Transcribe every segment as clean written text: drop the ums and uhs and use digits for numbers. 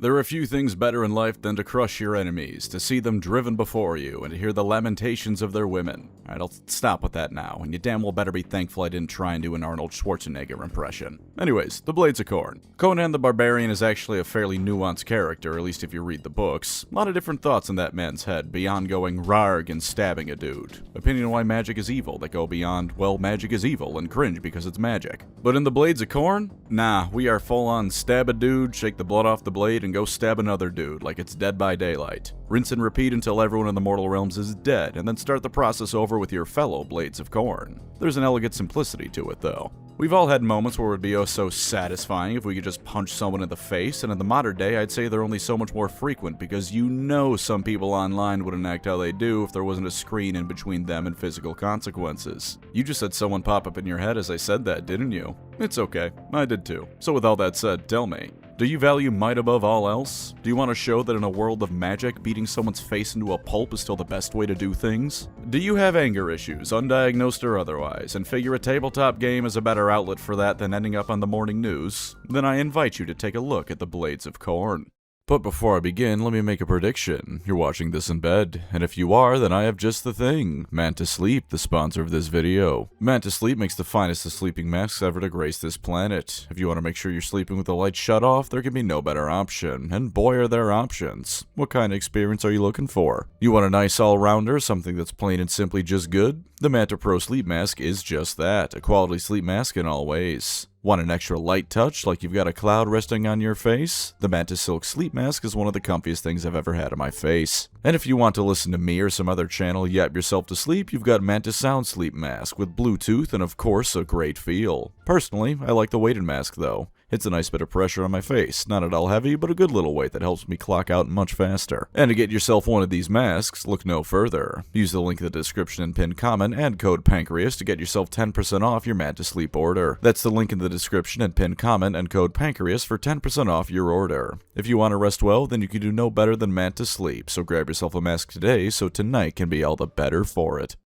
There are few things better in life than to crush your enemies, to see them driven before you, and to hear the lamentations of their women. Alright, I'll stop with that now, and you damn well better be thankful I didn't try and do an Arnold Schwarzenegger impression. Anyways, the Blades of Khorne. Conan the Barbarian is actually a fairly nuanced character, at least if you read the books. A lot of different thoughts in that man's head, beyond going rarg and stabbing a dude. Opinion on why magic is evil that go beyond, well, magic is evil, and cringe because it's magic. But in the Blades of Khorne? Nah, we are full on stab a dude, shake the blood off the blade, and go stab another dude like it's Dead by Daylight. Rinse and repeat until everyone in the mortal realms is dead, and then start the process over with your fellow Blades of Khorne. There's an elegant simplicity to it, though. We've all had moments where it would be oh so satisfying if we could just punch someone in the face, and in the modern day I'd say they're only so much more frequent because you know some people online wouldn't act how they do if there wasn't a screen in between them and physical consequences. You just had someone pop up in your head as I said that, didn't you? It's okay, I did too. So with all that said, tell me, do you value might above all else? Do you want to show that in a world of magic, beating someone's face into a pulp is still the best way to do things? Do you have anger issues, undiagnosed or otherwise, and figure a tabletop game is a better outlet for that than ending up on the morning news? Then I invite you to take a look at the Blades of Khorne. But before I begin, let me make a prediction. You're watching this in bed, and if you are, then I have just the thing. Manta Sleep, the sponsor of this video. Manta Sleep makes the finest of sleeping masks ever to grace this planet. If you want to make sure you're sleeping with the lights shut off, there can be no better option. And boy are there options. What kind of experience are you looking for? You want a nice all-rounder, something that's plain and simply just good? The Manta Pro Sleep Mask is just that, a quality sleep mask in all ways. Want an extra light touch, like you've got a cloud resting on your face? The Manta Silk Sleep Mask is one of the comfiest things I've ever had on my face. And if you want to listen to me or some other channel yap yourself to sleep, you've got Manta Sound Sleep Mask with Bluetooth and of course a great feel. Personally, I like the weighted mask though. It's a nice bit of pressure on my face, not at all heavy, but a good little weight that helps me clock out much faster. And to get yourself one of these masks, look no further. Use the link in the description and pinned comment and code Pancreas to get yourself 10% off your Manta Sleep order. That's the link in the description and pinned comment and code Pancreas for 10% off your order. If you want to rest well, then you can do no better than Manta Sleep, so grab yourself a mask today so tonight can be all the better for it.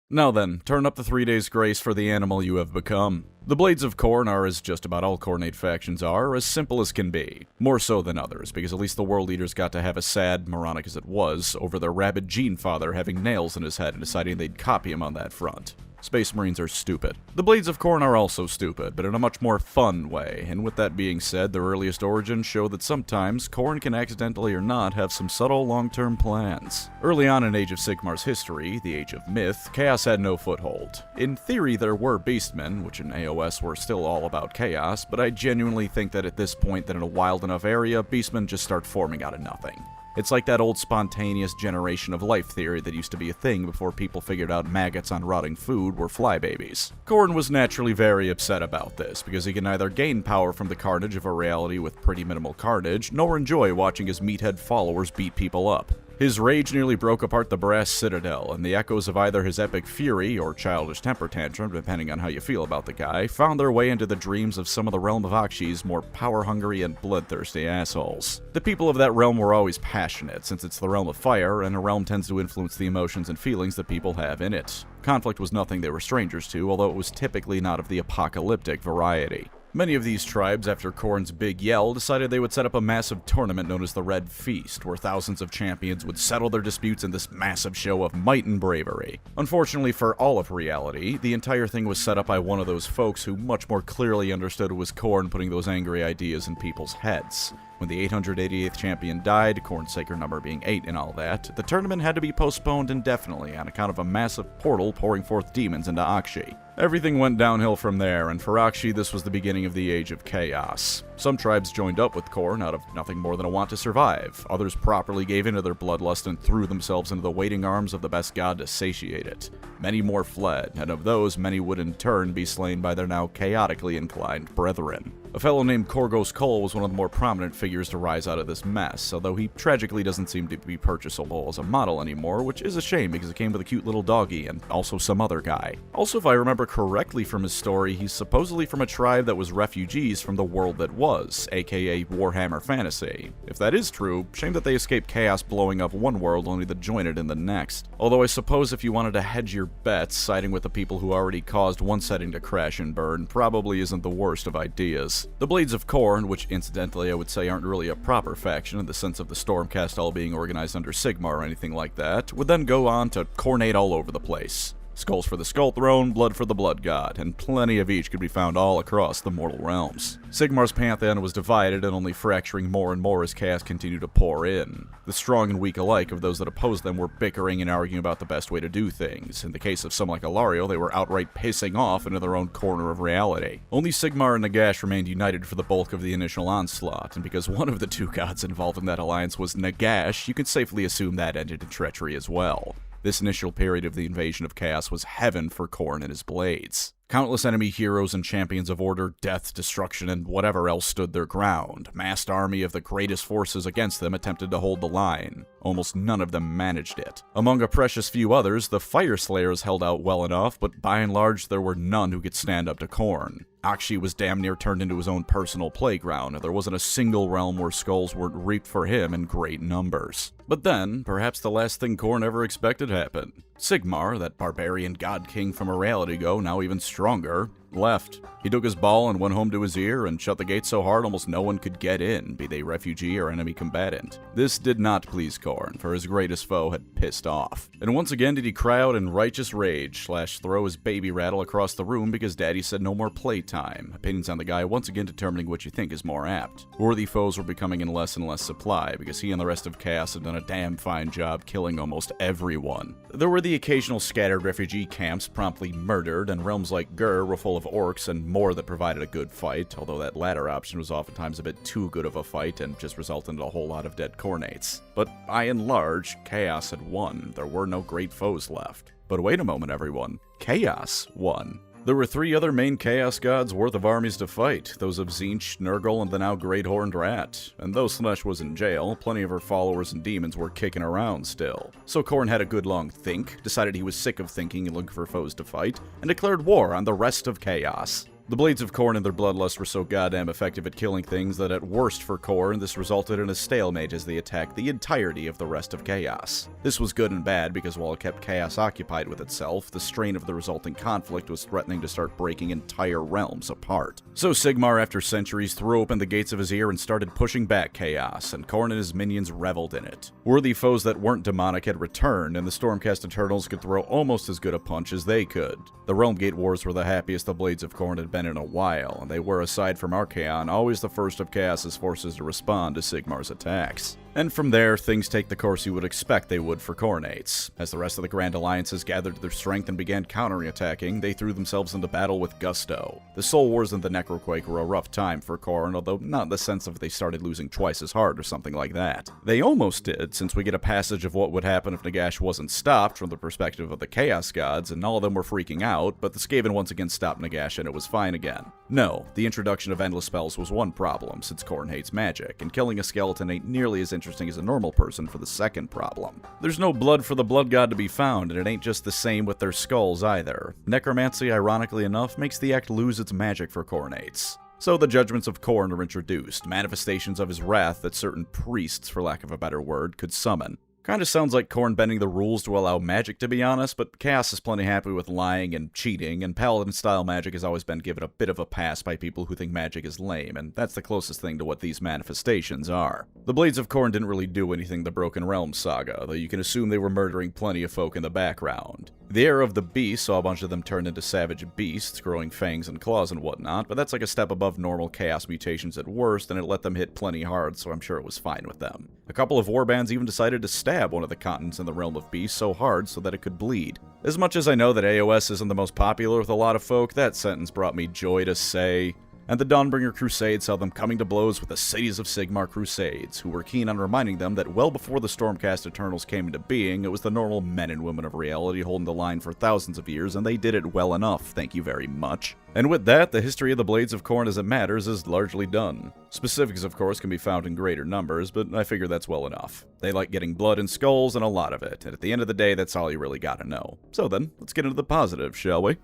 Now then, turn up the 3 days grace for the animal you have become. The Blades of Khorne are, as just about all Khornate factions are, as simple as can be. More so than others, because at least the world leaders got to have a sad, moronic as it was, over their rabid gene father having nails in his head and deciding they'd copy him on that front. Space Marines are stupid. The Blades of Khorne are also stupid, but in a much more fun way, and with that being said, their earliest origins show that sometimes Khorne can accidentally or not have some subtle long-term plans. Early on in Age of Sigmar's history, the Age of Myth, chaos had no foothold. In theory, there were beastmen, which in AOS were still all about chaos, but I genuinely think that at this point that in a wild enough area, beastmen just start forming out of nothing. It's like that old spontaneous generation of life theory that used to be a thing before people figured out maggots on rotting food were flybabies. Khorne was naturally very upset about this, because he can neither gain power from the carnage of a reality with pretty minimal carnage, nor enjoy watching his meathead followers beat people up. His rage nearly broke apart the Brass Citadel, and the echoes of either his epic fury or childish temper tantrum, depending on how you feel about the guy, found their way into the dreams of some of the realm of Akshi's more power-hungry and bloodthirsty assholes. The people of that realm were always passionate, since it's the realm of fire, and a realm tends to influence the emotions and feelings that people have in it. Conflict was nothing they were strangers to, although it was typically not of the apocalyptic variety. Many of these tribes, after Khorne's big yell, decided they would set up a massive tournament known as the Red Feast, where thousands of champions would settle their disputes in this massive show of might and bravery. Unfortunately for all of reality, the entire thing was set up by one of those folks who much more clearly understood it was Khorne putting those angry ideas in people's heads. When the 888th champion died, Khorne's sacred number being 8 and all that, the tournament had to be postponed indefinitely on account of a massive portal pouring forth demons into Akshi. Everything went downhill from there, and for Akshi this was the beginning of the Age of Chaos. Some tribes joined up with Khorne out of nothing more than a want to survive. Others properly gave in to their bloodlust and threw themselves into the waiting arms of the best god to satiate it. Many more fled, and of those, many would in turn be slain by their now chaotically inclined brethren. A fellow named Korgos Kol was one of the more prominent figures to rise out of this mess, although he tragically doesn't seem to be purchasable as a model anymore, which is a shame because it came with a cute little doggy and also some other guy. Also, if I remember remember correctly from his story, he's supposedly from a tribe that was refugees from the world that was, aka Warhammer Fantasy. If that is true, shame that they escaped chaos blowing up one world only to join it in the next. Although I suppose if you wanted to hedge your bets, siding with the people who already caused one setting to crash and burn probably isn't the worst of ideas. The Blades of Khorne, which incidentally I would say aren't really a proper faction in the sense of the Stormcast all being organized under Sigmar or anything like that, would then go on to Khornate all over the place. Skulls for the Skull Throne, blood for the Blood God, and plenty of each could be found all across the mortal realms. Sigmar's pantheon was divided and only fracturing more and more as chaos continued to pour in. The strong and weak alike of those that opposed them were bickering and arguing about the best way to do things. In the case of some like Ilario, they were outright pissing off into their own corner of reality. Only Sigmar and Nagash remained united for the bulk of the initial onslaught, and because one of the two gods involved in that alliance was Nagash, you can safely assume that ended in treachery as well. This initial period of the invasion of chaos was heaven for Khorne and his blades. Countless enemy heroes and champions of order, death, destruction, and whatever else stood their ground. Massed army of the greatest forces against them attempted to hold the line. Almost none of them managed it. Among a precious few others, the Fire Slayers held out well enough, but by and large there were none who could stand up to Khorne. Akshi was damn near turned into his own personal playground, and there wasn't a single realm where skulls weren't reaped for him in great numbers. But then, perhaps the last thing Khorne ever expected happened. Sigmar, that barbarian god king from a reality ago, now even stronger, left. He took his ball and went home to his ear and shut the gate so hard almost no one could get in, be they refugee or enemy combatant. This did not please Khorne, for his greatest foe had pissed off. And once again did he cry out in righteous rage, / throw his baby rattle across the room because daddy said no more playtime. Opinions on the guy once again determining what you think is more apt. Worthy foes were becoming in less and less supply because he and the rest of Chaos had done a damn fine job killing almost everyone. There were the occasional scattered refugee camps promptly murdered, and realms like Gur were full of orcs and more that provided a good fight, although that latter option was oftentimes a bit too good of a fight and just resulted in a whole lot of dead Khornates. But by and large, Chaos had won. There were no great foes left. But wait a moment, everyone. Chaos won. There were 3 other main Chaos gods worth of armies to fight, those of Tzeentch, Nurgle, and the now Great Horned Rat. And though Slaanesh was in jail, plenty of her followers and demons were kicking around still. So Khorne had a good long think, decided he was sick of thinking and looking for foes to fight, and declared war on the rest of Chaos. The Blades of Khorne and their bloodlust were so goddamn effective at killing things that at worst for Khorne, this resulted in a stalemate as they attacked the entirety of the rest of Chaos. This was good and bad because while it kept Chaos occupied with itself, the strain of the resulting conflict was threatening to start breaking entire realms apart. So Sigmar, after centuries, threw open the gates of his ear and started pushing back Chaos, and Khorne and his minions reveled in it. Worthy foes that weren't demonic had returned, and the Stormcast Eternals could throw almost as good a punch as they could. The Realm Gate Wars were the happiest the Blades of Khorne had been in a while, and they were, aside from Archaon, always the first of Chaos's forces to respond to Sigmar's attacks. And from there, things take the course you would expect they would for Khornates. As the rest of the Grand Alliances gathered their strength and began countering-attacking, they threw themselves into battle with gusto. The Soul Wars and the Necroquake were a rough time for Khorne, although not in the sense of they started losing twice as hard or something like that. They almost did, since we get a passage of what would happen if Nagash wasn't stopped from the perspective of the Chaos Gods, and all of them were freaking out, but the Skaven once again stopped Nagash and it was fine again. No, the introduction of endless spells was one problem, since Khorne hates magic, and killing a skeleton ain't nearly as interesting as a normal person for the second problem. There's no blood for the blood god to be found, and it ain't just the same with their skulls either. Necromancy, ironically enough, makes the act lose its magic for Khornates. So the judgments of Khorne are introduced, manifestations of his wrath that certain priests, for lack of a better word, could summon. Kinda sounds like Khorne bending the rules to allow magic, to be honest, but Chaos is plenty happy with lying and cheating, and Paladin-style magic has always been given a bit of a pass by people who think magic is lame, and that's the closest thing to what these manifestations are. The Blades of Khorne didn't really do anything the Broken Realms saga, though you can assume they were murdering plenty of folk in the background. The Era of the Beast saw a bunch of them turned into savage beasts, growing fangs and claws and whatnot, but that's like a step above normal Chaos mutations at worst, and it let them hit plenty hard, so I'm sure it was fine with them. A couple of warbands even decided to stab one of the continents in the Realm of Beasts so hard so that it could bleed. As much as I know that AOS isn't the most popular with a lot of folk, that sentence brought me joy to say. And the Dawnbringer Crusade saw them coming to blows with the Cities of Sigmar Crusades, who were keen on reminding them that well before the Stormcast Eternals came into being, it was the normal men and women of reality holding the line for thousands of years, and they did it well enough, thank you very much. And with that, the history of the Blades of Khorne as it matters is largely done. Specifics, of course, can be found in greater numbers, but I figure that's well enough. They like getting blood and skulls, and a lot of it, and at the end of the day, that's all you really gotta know. So then, let's get into the positives, shall we?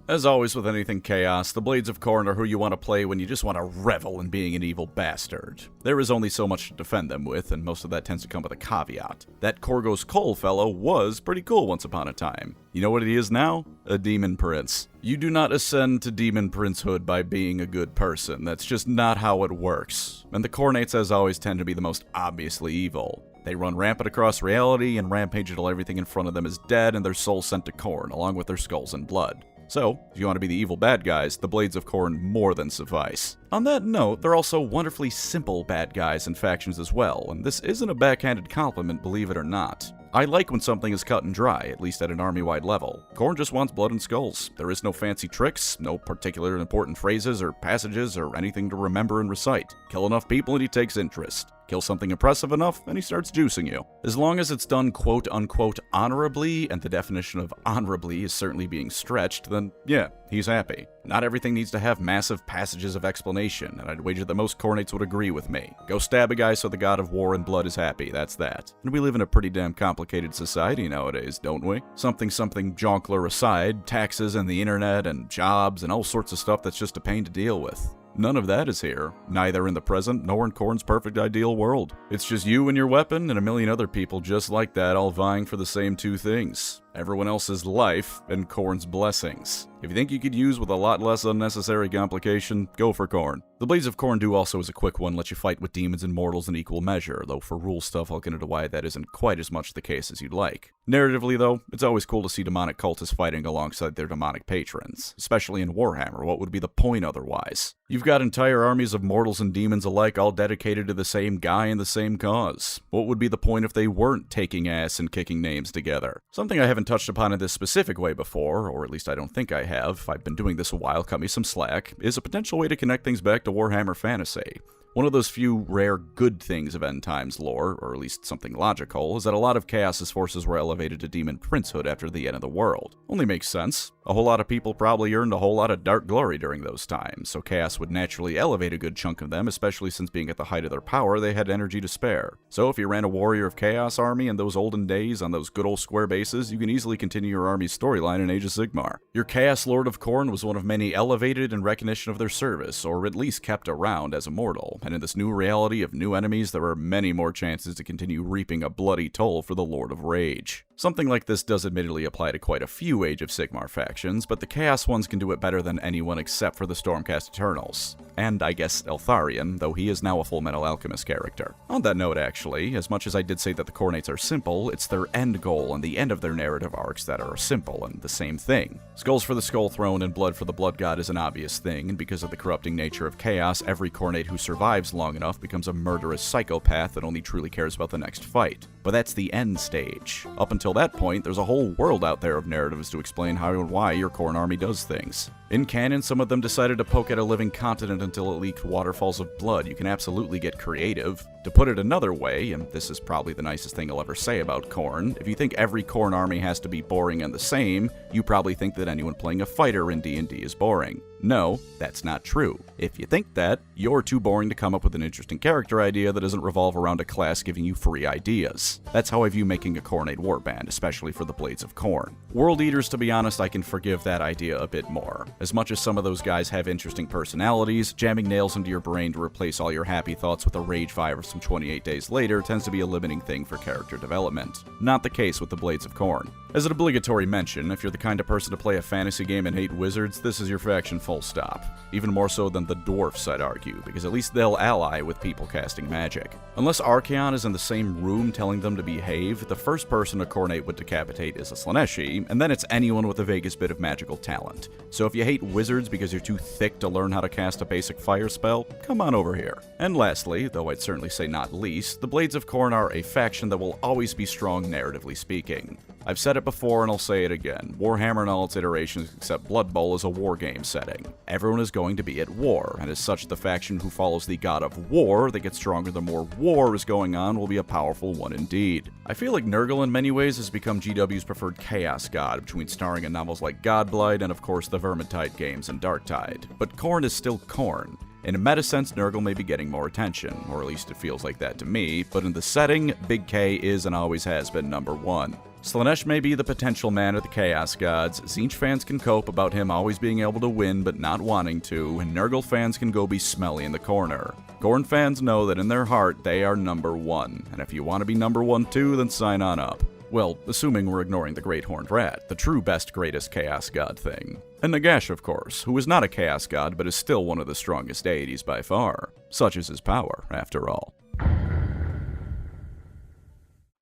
As always with anything Chaos, the Blades of Khorne are who you want to play when you just want to revel in being an evil bastard. There is only so much to defend them with, and most of that tends to come with a caveat. That Khorgo's Cole fellow was pretty cool once upon a time. You know what he is now? A demon prince. You do not ascend to demon princehood by being a good person. That's just not how it works. And the Khornates, as always, tend to be the most obviously evil. They run rampant across reality and rampage until everything in front of them is dead and their souls sent to Khorne, along with their skulls and blood. So, if you want to be the evil bad guys, the Blades of Khorne more than suffice. On that note, they're also wonderfully simple bad guys and factions as well, and this isn't a backhanded compliment, believe it or not. I like when something is cut and dry, at least at an army-wide level. Khorne just wants blood and skulls. There is no fancy tricks, no particular important phrases or passages or anything to remember and recite. Kill enough people and he takes interest. Kill something impressive enough, and he starts juicing you. As long as it's done quote-unquote honorably, and the definition of honorably is certainly being stretched, then yeah, he's happy. Not everything needs to have massive passages of explanation, and I'd wager that most Khornates would agree with me. Go stab a guy so the god of war and blood is happy, that's that. And we live in a pretty damn complicated society nowadays, don't we? Something jonkler aside, taxes and the internet and jobs and all sorts of stuff that's just a pain to deal with. None of that is here, neither in the present nor in Khorne's perfect ideal world. It's just you and your weapon and a million other people just like that all vying for the same two things. Everyone else's life and Khorne's blessings. If you think you could use with a lot less unnecessary complication, go for Khorne. The Blades of Khorne do also, as a quick one, let you fight with demons and mortals in equal measure, though for rule stuff I'll get into why that isn't quite as much the case as you'd like. Narratively though, it's always cool to see demonic cultists fighting alongside their demonic patrons, especially in Warhammer. What would be the point otherwise? You've got entire armies of mortals and demons alike all dedicated to the same guy and the same cause. What would be the point if they weren't taking ass and kicking names together? Something I haven't touched upon in this specific way before, or at least I don't think I have, I've been doing this a while, cut me some slack, is a potential way to connect things back to Warhammer Fantasy. One of those few rare good things of end times lore, or at least something logical, is that a lot of Chaos's forces were elevated to demon princehood after the end of the world. Only makes sense. A whole lot of people probably earned a whole lot of dark glory during those times, so Chaos would naturally elevate a good chunk of them, especially since being at the height of their power, they had energy to spare. So if you ran a Warrior of Chaos army in those olden days on those good old square bases, you can easily continue your army's storyline in Age of Sigmar. Your Chaos Lord of Khorne was one of many elevated in recognition of their service, or at least kept around as immortal, and in this new reality of new enemies, there are many more chances to continue reaping a bloody toll for the Lord of Rage. Something like this does admittedly apply to quite a few Age of Sigmar factions, but the Chaos ones can do it better than anyone except for the Stormcast Eternals. And I guess Eltharion, though he is now a Fullmetal Alchemist character. On that note actually, as much as I did say that the Khornates are simple, it's their end goal and the end of their narrative arcs that are simple and the same thing. Skulls for the Skull Throne and blood for the Blood God is an obvious thing, and because of the corrupting nature of Chaos, every Khornate who survives long enough becomes a murderous psychopath that only truly cares about the next fight. But that's the end stage. Up until that point, there's a whole world out there of narratives to explain how and why your Khorne army does things. In canon, some of them decided to poke at a living continent until it leaked waterfalls of blood. You can absolutely get creative. To put it another way, and this is probably the nicest thing I'll ever say about Khorne, if you think every Khorne army has to be boring and the same, you probably think that anyone playing a fighter in D&D is boring. No, that's not true. If you think that, you're too boring to come up with an interesting character idea that doesn't revolve around a class giving you free ideas. That's how I view making a Khornate warband, especially for the Blades of Khorne. World Eaters, to be honest, I can forgive that idea a bit more. As much as some of those guys have interesting personalities, jamming nails into your brain to replace all your happy thoughts with a rage virus from 28 days later tends to be a limiting thing for character development. Not the case with the Blades of Khorne. As an obligatory mention, if you're the kind of person to play a fantasy game and hate wizards, this is your faction full stop. Even more so than the dwarfs, I'd argue, because at least they'll ally with people casting magic. Unless Archaon is in the same room telling them to behave, the first person a Khornate would decapitate is a Slaaneshi, and then it's anyone with the vaguest bit of magical talent. So if you hate wizards because you're too thick to learn how to cast a basic fire spell, come on over here. And lastly, though I'd certainly say not least, the Blades of Khorne are a faction that will always be strong narratively speaking. I've said it before and I'll say it again. Warhammer and all its iterations except Blood Bowl is a war game setting. Everyone is going to be at war, and as such the faction who follows the god of war that gets stronger the more war is going on will be a powerful one indeed. I feel like Nurgle in many ways has become GW's preferred chaos god, between starring in novels like Godblight and of course the Vermintide games and Darktide. But Khorne is still Khorne. In a meta sense, Nurgle may be getting more attention, or at least it feels like that to me, but in the setting, Big K is and always has been number one. Slaanesh may be the potential man of the Chaos Gods, Tzeentch fans can cope about him always being able to win but not wanting to, and Nurgle fans can go be smelly in the corner. Khorne fans know that in their heart they are number one, and if you want to be number one too, then sign on up. Well, assuming we're ignoring the Great Horned Rat, the true best greatest Chaos God thing. And Nagash, of course, who is not a Chaos God but is still one of the strongest deities by far. Such is his power, after all.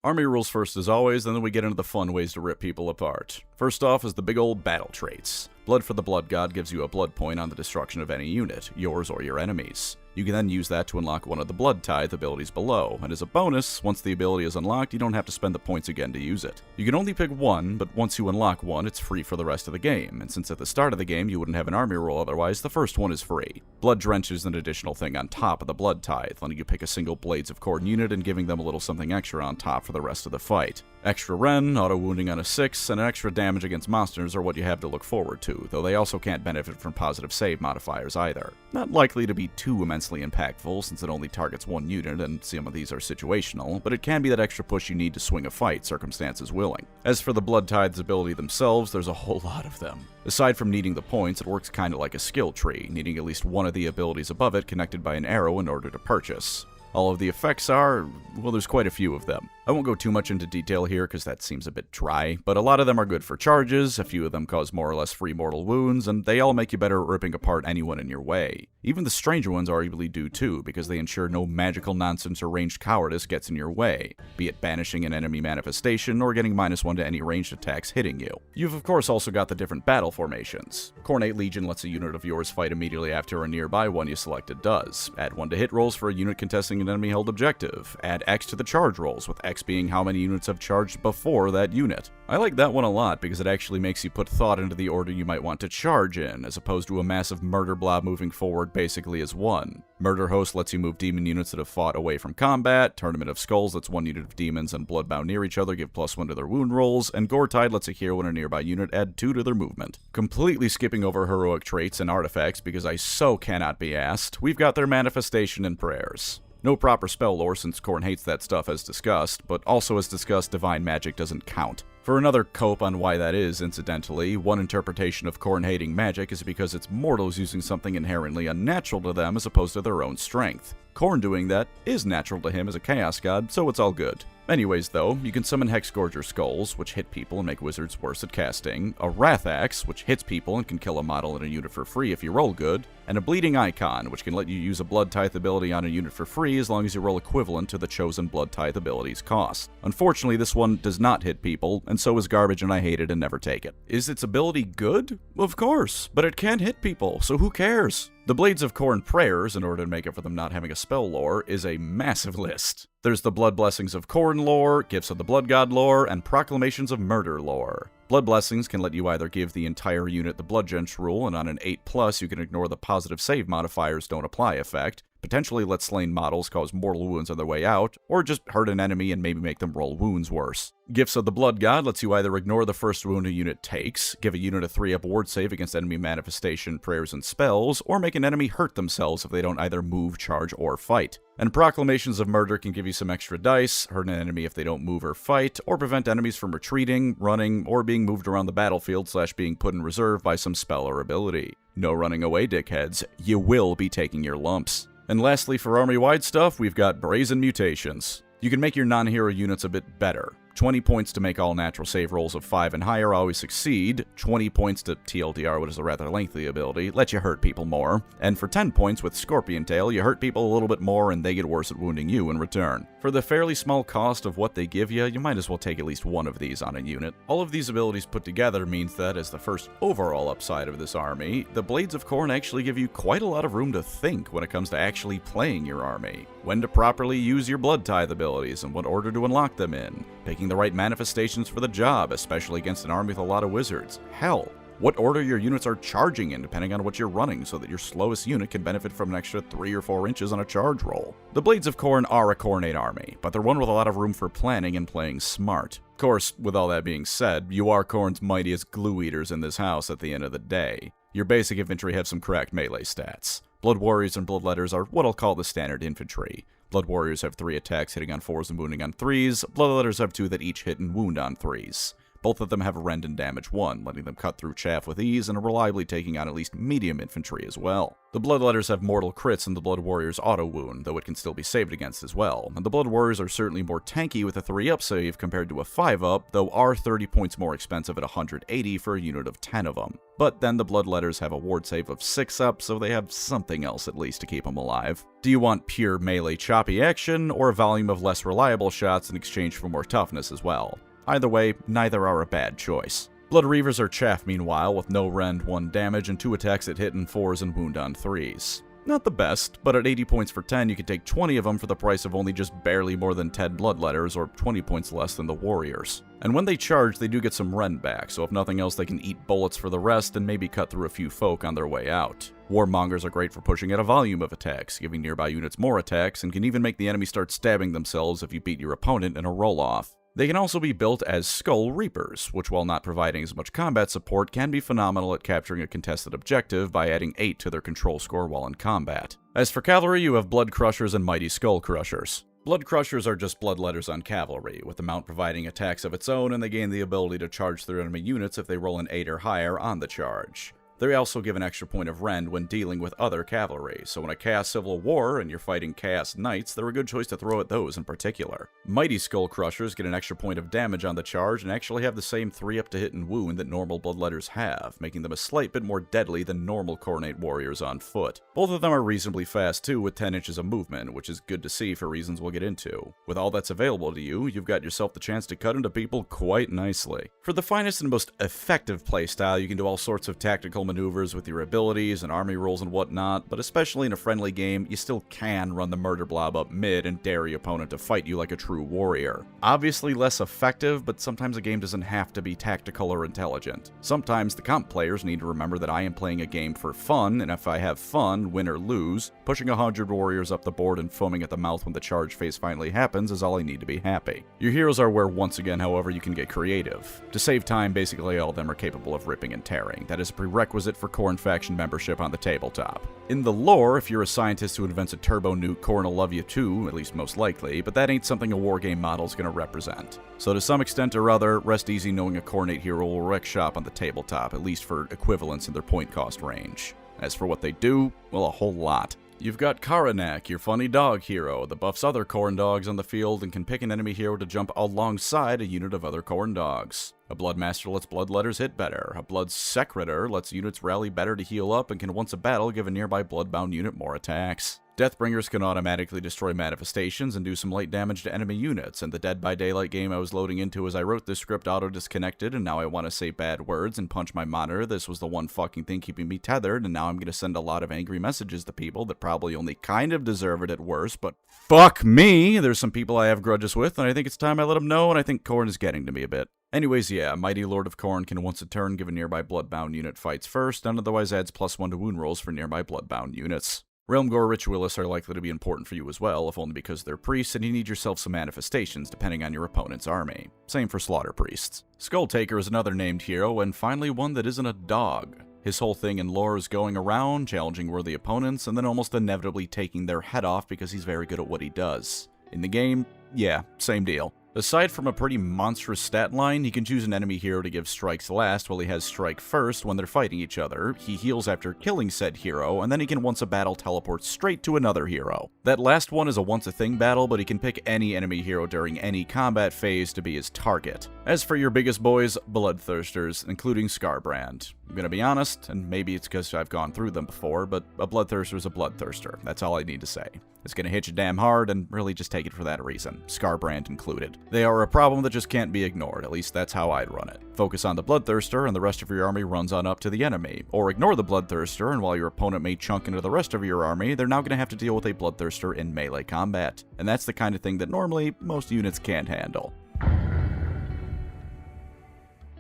Army rules first as always, and then we get into the fun ways to rip people apart. First off is the big old battle traits. Blood for the Blood God gives you a blood point on the destruction of any unit, yours or your enemies. You can then use that to unlock one of the Blood Tithe abilities below, and as a bonus, once the ability is unlocked, you don't have to spend the points again to use it. You can only pick one, but once you unlock one, it's free for the rest of the game, and since at the start of the game you wouldn't have an army roll otherwise, the first one is free. Blood Drench is an additional thing on top of the Blood Tithe, letting you pick a single Blades of Khorne unit and giving them a little something extra on top for the rest of the fight. Extra Ren, auto wounding on a 6, and an extra damage against monsters are what you have to look forward to, though they also can't benefit from positive save modifiers either. Not likely to be too immensely impactful since it only targets one unit and some of these are situational, but it can be that extra push you need to swing a fight, circumstances willing. As for the Blood Tithe's ability themselves, there's a whole lot of them. Aside from needing the points, it works kinda like a skill tree, needing at least one of the abilities above it connected by an arrow in order to purchase. All of the effects are, well, there's quite a few of them. I won't go too much into detail here because that seems a bit dry, but a lot of them are good for charges, a few of them cause more or less free mortal wounds, and they all make you better at ripping apart anyone in your way. Even the stranger ones arguably do too, because they ensure no magical nonsense or ranged cowardice gets in your way, be it banishing an enemy manifestation or getting -1 to any ranged attacks hitting you. You've of course also got the different battle formations. Khorne Legion lets a unit of yours fight immediately after a nearby one you selected does. Add 1 to hit rolls for a unit contesting an enemy held objective. Add X to the charge rolls, with X being how many units have charged before that unit. I like that one a lot because it actually makes you put thought into the order you might want to charge in, as opposed to a massive murder blob moving forward basically as one. Murder Host lets you move demon units that have fought away from combat, Tournament of Skulls lets one unit of demons and bloodbound near each other give +1 to their wound rolls, and Gore Tide lets a hero and a nearby unit add 2 to their movement. Completely skipping over heroic traits and artifacts because I so cannot be asked, we've got their manifestation and prayers. No proper spell lore since Khorne hates that stuff as discussed, but also as discussed, divine magic doesn't count. For another cope on why that is, incidentally, one interpretation of Khorne hating magic is because it's mortals using something inherently unnatural to them as opposed to their own strength. Khorne doing that is natural to him as a chaos god, so it's all good. Anyways though, you can summon Hexgorger Skulls, which hit people and make wizards worse at casting, a Wrath Axe, which hits people and can kill a model in a unit for free if you roll good, and a Bleeding Icon, which can let you use a Blood Tithe ability on a unit for free as long as you roll equivalent to the chosen Blood Tithe ability's cost. Unfortunately, this one does not hit people, and so is garbage and I hate it and never take it. Is its ability good? Of course, but it can hit people, so who cares? The Blades of Khorne prayers, in order to make up for them not having a spell lore, is a massive list. There's the Blood Blessings of Khorne lore, Gifts of the Blood God lore, and Proclamations of Murder lore. Blood Blessings can let you either give the entire unit the Blood Drench rule, and on an 8+ you can ignore the positive save modifiers don't apply effect, potentially let slain models cause mortal wounds on their way out, or just hurt an enemy and maybe make them roll wounds worse. Gifts of the Blood God lets you either ignore the first wound a unit takes, give a unit a 3-up ward save against enemy manifestation, prayers, and spells, or make an enemy hurt themselves if they don't either move, charge, or fight. And Proclamations of Murder can give you some extra dice, hurt an enemy if they don't move or fight, or prevent enemies from retreating, running, or being moved around the battlefield / being put in reserve by some spell or ability. No running away, dickheads. You will be taking your lumps. And lastly, for army-wide stuff, we've got Brazen Mutations. You can make your non-hero units a bit better. 20 points to make all natural save rolls of 5 and higher always succeed, 20 points to TLDR, which is a rather lengthy ability, let you hurt people more, and for 10 points with Scorpion Tail, you hurt people a little bit more and they get worse at wounding you in return. For the fairly small cost of what they give you, you might as well take at least one of these on a unit. All of these abilities put together means that, as the first overall upside of this army, the Blades of Khorne actually give you quite a lot of room to think when it comes to actually playing your army. When to properly use your Blood Tithe abilities and what order to unlock them in, picking the right manifestations for the job, especially against an army with a lot of wizards. Hell, what order your units are charging in depending on what you're running so that your slowest unit can benefit from an extra 3 or 4 inches on a charge roll. The Blades of Khorne are a Khornate army, but they're one with a lot of room for planning and playing smart. Of course, with all that being said, you are Khorne's mightiest glue eaters in this house at the end of the day. Your basic infantry have some cracked melee stats. Blood Warriors and Bloodletters are what I'll call the standard infantry. Blood Warriors have 3 attacks hitting on 4s and wounding on 3s, Bloodletters have 2 that each hit and wound on 3s. Both of them have a rend and damage 1, letting them cut through chaff with ease and are reliably taking on at least medium infantry as well. The Bloodletters have mortal crits and the Blood Warriors auto wound, though it can still be saved against as well, and the Blood Warriors are certainly more tanky with a 3-up save compared to a 5-up, though are 30 points more expensive at 180 for a unit of 10 of them. But then the Bloodletters have a ward save of 6-up, so they have something else at least to keep them alive. Do you want pure melee choppy action, or a volume of less reliable shots in exchange for more toughness as well? Either way, neither are a bad choice. Blood Reavers are chaff meanwhile, with no rend, 1 damage, and 2 attacks that hit in 4s and wound on 3s. Not the best, but at 80 points for 10 you can take 20 of them for the price of only just barely more than 10 Bloodletters, or 20 points less than the Warriors. And when they charge, they do get some rend back, so if nothing else they can eat bullets for the rest and maybe cut through a few folk on their way out. Warmongers are great for pushing at a volume of attacks, giving nearby units more attacks, and can even make the enemy start stabbing themselves if you beat your opponent in a roll-off. They can also be built as Skull Reapers, which while not providing as much combat support, can be phenomenal at capturing a contested objective by adding 8 to their control score while in combat. As for cavalry, you have Blood Crushers and Mighty Skull Crushers. Blood Crushers are just Bloodletters on cavalry, with the mount providing attacks of its own, and they gain the ability to charge through enemy units if they roll an 8 or higher on the charge. They also give an extra point of rend when dealing with other cavalry, so when I cast Civil War and you're fighting Chaos Knights, they're a good choice to throw at those in particular. Mighty Skull Crushers get an extra point of damage on the charge and actually have the same 3-up to hit and wound that normal Bloodletters have, making them a slight bit more deadly than normal Khorne warriors on foot. Both of them are reasonably fast too, with 10 inches of movement, which is good to see for reasons we'll get into. With all that's available to you, you've got yourself the chance to cut into people quite nicely. For the finest and most effective playstyle, you can do all sorts of tactical maneuvers with your abilities and army rolls and whatnot, but especially in a friendly game, you still can run the murder blob up mid and dare your opponent to fight you like a true warrior. Obviously less effective, but sometimes a game doesn't have to be tactical or intelligent. Sometimes the comp players need to remember that I am playing a game for fun, and if I have fun, win or lose, pushing 100 warriors up the board and foaming at the mouth when the charge phase finally happens is all I need to be happy. Your heroes are where, once again, however, you can get creative. To save time, basically all of them are capable of ripping and tearing. That is a prerequisite for Khorne faction membership on the tabletop. In the lore, if you're a scientist who invents a turbo nuke, Khorne will love you too, at least most likely, but that ain't something a wargame model's gonna represent. So to some extent or other, rest easy knowing a Khornate hero will wreck shop on the tabletop, at least for equivalence in their point cost range. As for what they do, well, a whole lot. You've got Karanak, your funny dog hero, that buffs other Khorne dogs on the field and can pick an enemy hero to jump alongside a unit of other Khorne dogs. A Bloodmaster lets Bloodletters hit better. A Blood Secretor lets units rally better to heal up and can once a battle give a nearby Bloodbound unit more attacks. Deathbringers can automatically destroy manifestations and do some light damage to enemy units, and the Dead by Daylight game I was loading into as I wrote this script auto-disconnected, and now I want to say bad words and punch my monitor. This was the one fucking thing keeping me tethered, and now I'm going to send a lot of angry messages to people that probably only kind of deserve it at worst, but fuck me! There's some people I have grudges with, and I think it's time I let them know, and I think Khorne is getting to me a bit. Anyways, yeah, Mighty Lord of Khorne can once a turn give a nearby Bloodbound unit fights first, and otherwise adds +1 to wound rolls for nearby Bloodbound units. Realmgore Ritualists are likely to be important for you as well, if only because they're priests and you need yourself some manifestations depending on your opponent's army. Same for Slaughter Priests. Skulltaker is another named hero, and finally one that isn't a dog. His whole thing in lore is going around, challenging worthy opponents, and then almost inevitably taking their head off because he's very good at what he does. In the game, yeah, same deal. Aside from a pretty monstrous stat line, he can choose an enemy hero to give strikes last while he has strike first when they're fighting each other, he heals after killing said hero, and then he can once a battle teleport straight to another hero. That last one is a once a thing battle, but he can pick any enemy hero during any combat phase to be his target. As for your biggest boys, Bloodthirsters, including Scarbrand. I'm gonna be honest, and maybe it's because I've gone through them before, but a Bloodthirster is a Bloodthirster. That's all I need to say. It's gonna hit you damn hard, and really just take it for that reason, Scarbrand included. They are a problem that just can't be ignored, at least that's how I'd run it. Focus on the Bloodthirster, and the rest of your army runs on up to the enemy. Or ignore the Bloodthirster, and while your opponent may chunk into the rest of your army, they're now gonna have to deal with a Bloodthirster in melee combat. And that's the kind of thing that normally most units can't handle.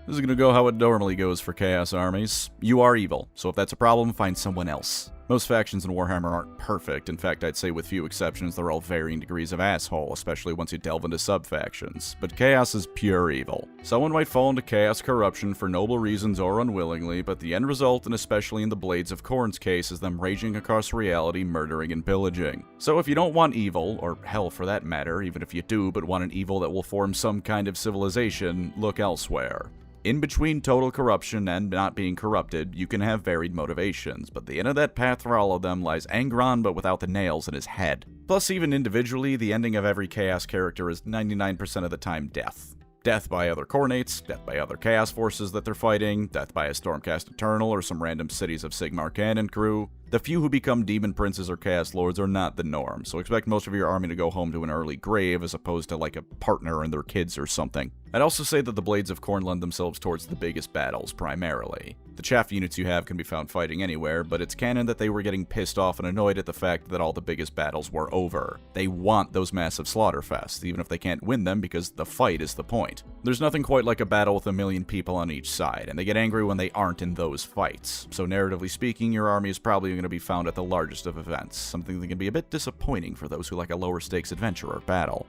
This is gonna go how it normally goes for Chaos armies. You are evil, so if that's a problem, find someone else. Most factions in Warhammer aren't perfect. In fact, I'd say with few exceptions, they're all varying degrees of asshole, especially once you delve into sub-factions. But Chaos is pure evil. Someone might fall into Chaos corruption for noble reasons or unwillingly, but the end result, and especially in the Blades of Khorne's case, is them raging across reality, murdering and pillaging. So if you don't want evil, or hell for that matter, even if you do, but want an evil that will form some kind of civilization, look elsewhere. In between total corruption and not being corrupted, you can have varied motivations, but the end of that path for all of them lies Angron but without the nails in his head. Plus, even individually, the ending of every Chaos character is 99% of the time death. Death by other Khornates, death by other Chaos forces that they're fighting, death by a Stormcast Eternal or some random cities of Sigmar cannon crew. The few who become Demon Princes or Chaos Lords are not the norm, so expect most of your army to go home to an early grave as opposed to like a partner and their kids or something. I'd also say that the Blades of Khorne lend themselves towards the biggest battles, primarily. The chaff units you have can be found fighting anywhere, but it's canon that they were getting pissed off and annoyed at the fact that all the biggest battles were over. They want those massive slaughterfests, even if they can't win them because the fight is the point. There's nothing quite like a battle with a million people on each side, and they get angry when they aren't in those fights. So narratively speaking, your army is probably going to be found at the largest of events, something that can be a bit disappointing for those who like a lower stakes adventure or battle.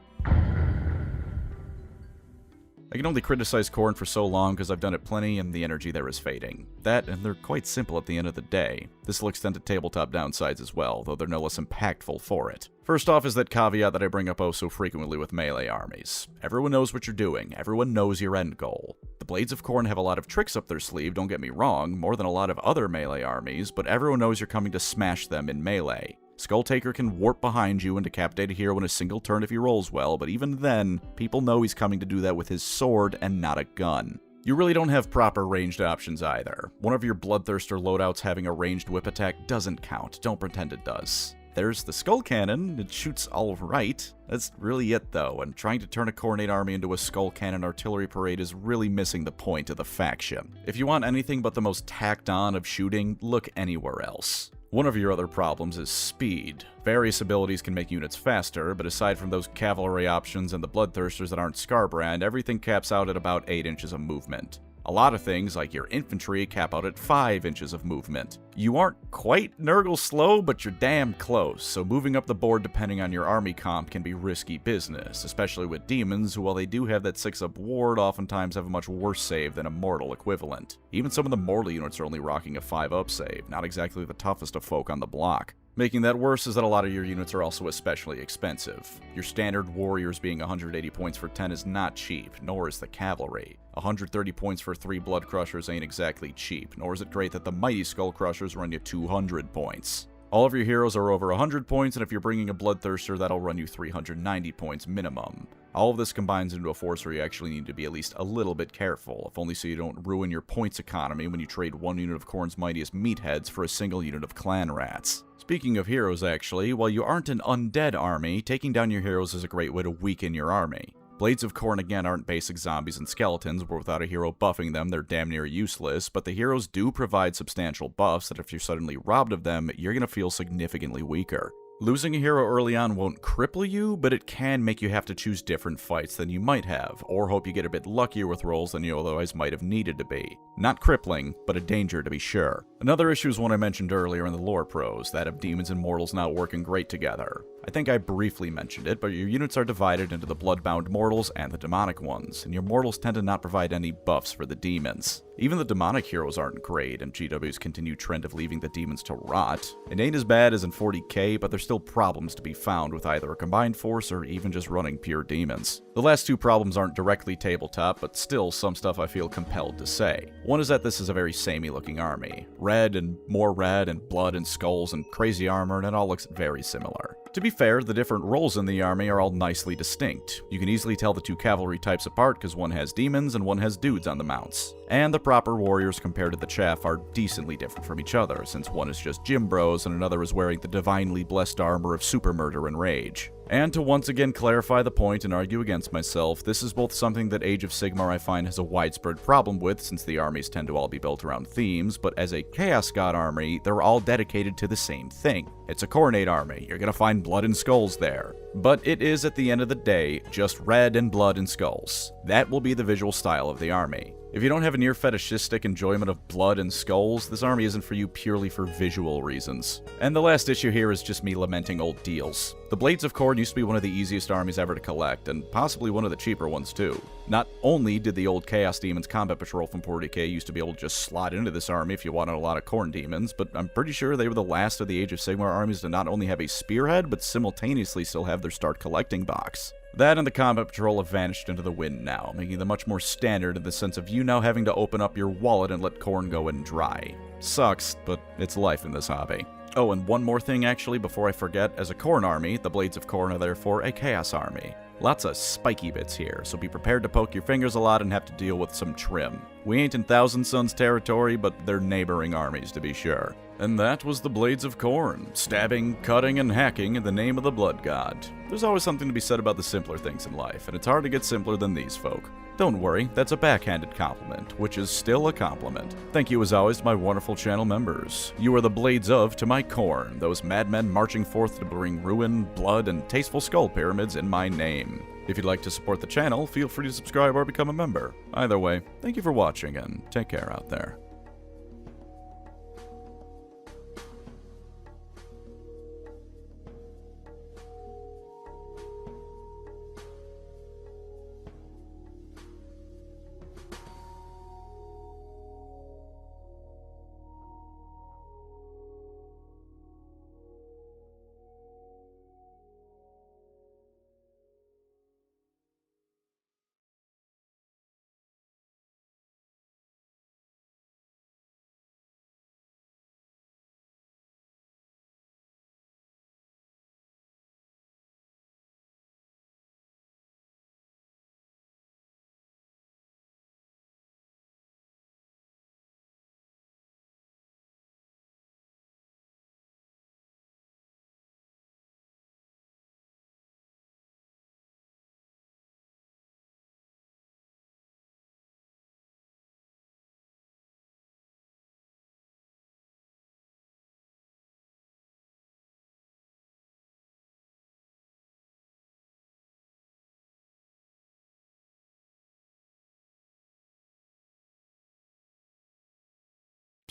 I can only criticize Khorne for so long because I've done it plenty and the energy there is fading. That, and they're quite simple at the end of the day. This will extend to Tabletop Downsides as well, though they're no less impactful for it. First off is that caveat that I bring up oh so frequently with melee armies. Everyone knows what you're doing, everyone knows your end goal. The Blades of Khorne have a lot of tricks up their sleeve, don't get me wrong, more than a lot of other melee armies, but everyone knows you're coming to smash them in melee. Skulltaker can warp behind you and decapitate a hero in a single turn if he rolls well, but even then, people know he's coming to do that with his sword and not a gun. You really don't have proper ranged options either. One of your Bloodthirster loadouts having a ranged whip attack doesn't count, don't pretend it does. There's the Skull Cannon, it shoots alright. That's really it though, and trying to turn a Khornate army into a Skull Cannon artillery parade is really missing the point of the faction. If you want anything but the most tacked on of shooting, look anywhere else. One of your other problems is speed. Various abilities can make units faster, but aside from those cavalry options and the Bloodthirsters that aren't Scarbrand, everything caps out at about 8 inches of movement. A lot of things, like your infantry, cap out at 5 inches of movement. You aren't quite Nurgle slow, but you're damn close, so moving up the board depending on your army comp can be risky business, especially with demons, who while they do have that 6-up ward, oftentimes have a much worse save than a mortal equivalent. Even some of the mortal units are only rocking a 5-up save, not exactly the toughest of folk on the block. Making that worse is that a lot of your units are also especially expensive. Your standard warriors being 180 points for 10 is not cheap, nor is the cavalry. 130 points for 3 Blood Crushers ain't exactly cheap, nor is it great that the mighty Skull Crushers run you 200 points. All of your heroes are over 100 points, and if you're bringing a Bloodthirster, that'll run you 390 points minimum. All of this combines into a force where you actually need to be at least a little bit careful, if only so you don't ruin your points economy when you trade one unit of Khorne's mightiest meatheads for a single unit of clan rats. Speaking of heroes actually, while you aren't an undead army, taking down your heroes is a great way to weaken your army. Blades of Khorne again aren't basic zombies and skeletons, where without a hero buffing them they're damn near useless, but the heroes do provide substantial buffs that if you're suddenly robbed of them, you're gonna feel significantly weaker. Losing a hero early on won't cripple you, but it can make you have to choose different fights than you might have, or hope you get a bit luckier with rolls than you otherwise might have needed to be. Not crippling, but a danger to be sure. Another issue is one I mentioned earlier in the lore pros, that of demons and mortals not working great together. I think I briefly mentioned it, but your units are divided into the bloodbound mortals and the demonic ones, and your mortals tend to not provide any buffs for the demons. Even the demonic heroes aren't great, and GW's continued trend of leaving the demons to rot. It ain't as bad as in 40k, but there's still problems to be found with either a combined force or even just running pure demons. The last two problems aren't directly tabletop, but still some stuff I feel compelled to say. One is that this is a very samey looking army. Red and more red and blood and skulls and crazy armor, and it all looks very similar. To be fair, the different roles in the army are all nicely distinct. You can easily tell the two cavalry types apart because one has demons and one has dudes on the mounts. And the proper warriors compared to the chaff are decently different from each other, since one is just gym bros and another is wearing the divinely blessed armor of super murder and rage. And to once again clarify the point and argue against myself, this is both something that Age of Sigmar I find has a widespread problem with, since the armies tend to all be built around themes, but as a Chaos God army, they're all dedicated to the same thing. It's a Khornate army, you're gonna find blood and skulls there. But it is, at the end of the day, just red and blood and skulls. That will be the visual style of the army. If you don't have a near fetishistic enjoyment of blood and skulls, this army isn't for you purely for visual reasons. And the last issue here is just me lamenting old deals. The Blades of Khorne used to be one of the easiest armies ever to collect, and possibly one of the cheaper ones too. Not only did the old Chaos Demons Combat Patrol from 40k used to be able to just slot into this army if you wanted a lot of Khorne Demons, but I'm pretty sure they were the last of the Age of Sigmar armies to not only have a spearhead, but simultaneously still have their start collecting box. That and the Combat Patrol have vanished into the wind now, making them much more standard in the sense of you now having to open up your wallet and let Khorne go and dry. Sucks, but it's life in this hobby. Oh, and one more thing actually before I forget, as a Khorne army, the Blades of Khorne are therefore a Chaos army. Lots of spiky bits here, so be prepared to poke your fingers a lot and have to deal with some trim. We ain't in Thousand Suns territory, but they're neighboring armies to be sure. And that was the Blades of Khorne, stabbing, cutting, and hacking in the name of the Blood God. There's always something to be said about the simpler things in life, and it's hard to get simpler than these folk. Don't worry, that's a backhanded compliment, which is still a compliment. Thank you as always to my wonderful channel members. You are the blades of to my Khorne, those madmen marching forth to bring ruin, blood, and tasteful skull pyramids in my name. If you'd like to support the channel, feel free to subscribe or become a member. Either way, thank you for watching, and take care out there.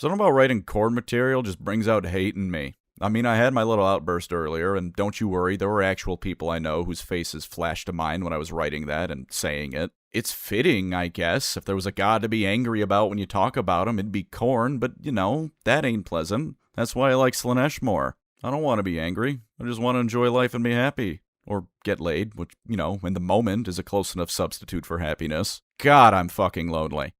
Something about writing Khorne material just brings out hate in me. I mean, I had my little outburst earlier, and don't you worry, there were actual people I know whose faces flashed to mind when I was writing that and saying it. It's fitting, I guess. If there was a god to be angry about when you talk about him, it'd be Khorne, but, you know, that ain't pleasant. That's why I like Slaanesh more. I don't want to be angry. I just want to enjoy life and be happy. Or get laid, which, you know, in the moment is a close enough substitute for happiness. God, I'm fucking lonely.